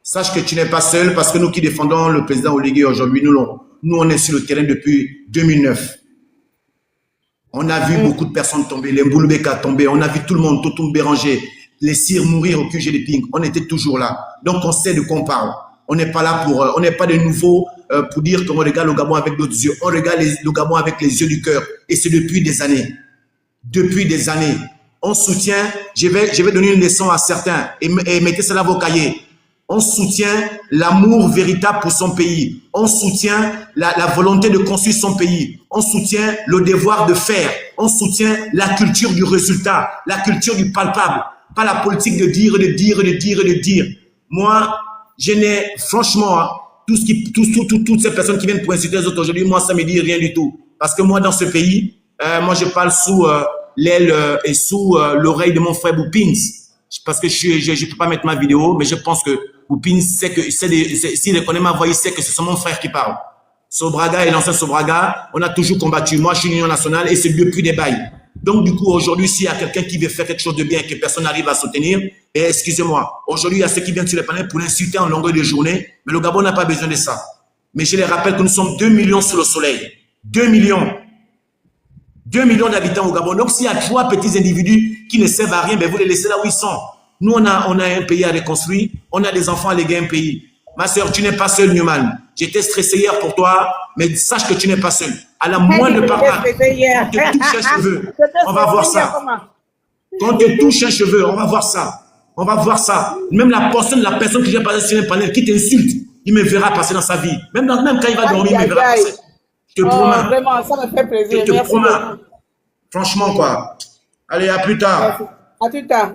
Sache que tu n'es pas seul parce que nous qui défendons le président Oligui aujourd'hui, nous, on est sur le terrain depuis 2009. On a vu beaucoup de personnes tomber, les Mbouloubeka tomber, on a vu tout le monde, Totoum Béranger, les Sires mourir au QG des Ping. On était toujours là. Donc, on sait de quoi on parle. On n'est pas là pour, on n'est pas des nouveaux pour dire qu'on regarde le Gabon avec d'autres yeux. On regarde le Gabon avec les yeux du cœur. Et c'est depuis des années. Depuis des années. On soutient, je vais donner une leçon à certains et mettez cela dans vos cahiers. On soutient l'amour véritable pour son pays. On soutient la volonté de construire son pays. On soutient le devoir de faire. On soutient la culture du résultat, la culture du palpable. Pas la politique de dire, de dire, de dire, de dire. Moi, je n'ai, franchement, hein, toutes ces personnes qui viennent pour insulter les autres aujourd'hui, moi, ça me dit rien du tout. Parce que moi, dans ce pays, moi, je parle sous l'aile et sous l'oreille de mon frère Boupins. Parce que je ne peux pas mettre ma vidéo, mais je pense que Boupins sait que, s'il connaît ma voix, il sait que c'est mon frère qui parle. Sobraga et l'ancien Sobraga, on a toujours combattu. Moi, je suis l'Union nationale et c'est depuis des bails. Donc, du coup, aujourd'hui, s'il y a quelqu'un qui veut faire quelque chose de bien et que personne n'arrive à soutenir, et excusez-moi, aujourd'hui, il y a ceux qui viennent sur les panels pour l'insulter en longueur de journée, mais le Gabon n'a pas besoin de ça. Mais je les rappelle que nous sommes 2 millions sous le soleil. 2 millions. 2 millions d'habitants au Gabon. Donc, s'il y a 3 petits individus qui ne servent à rien, ben vous les laissez là où ils sont. Nous, on a un pays à reconstruire. On a des enfants à léguer un pays. Ma soeur, tu n'es pas seule, Newman. J'étais stressé hier pour toi, mais sache que tu n'es pas seule. À la moindre papa, quand tu touches un cheveu, on va voir ça. Quand tu touches un cheveu, on va voir ça. On va voir ça. Même la personne qui vient passer sur un panel, qui t'insulte, il me verra passer dans sa vie. Même quand il va dormir, il me verra passer. Je te promets. Vraiment, ça me fait plaisir. Je te promets. Franchement, quoi. Allez, à plus tard. À plus tard.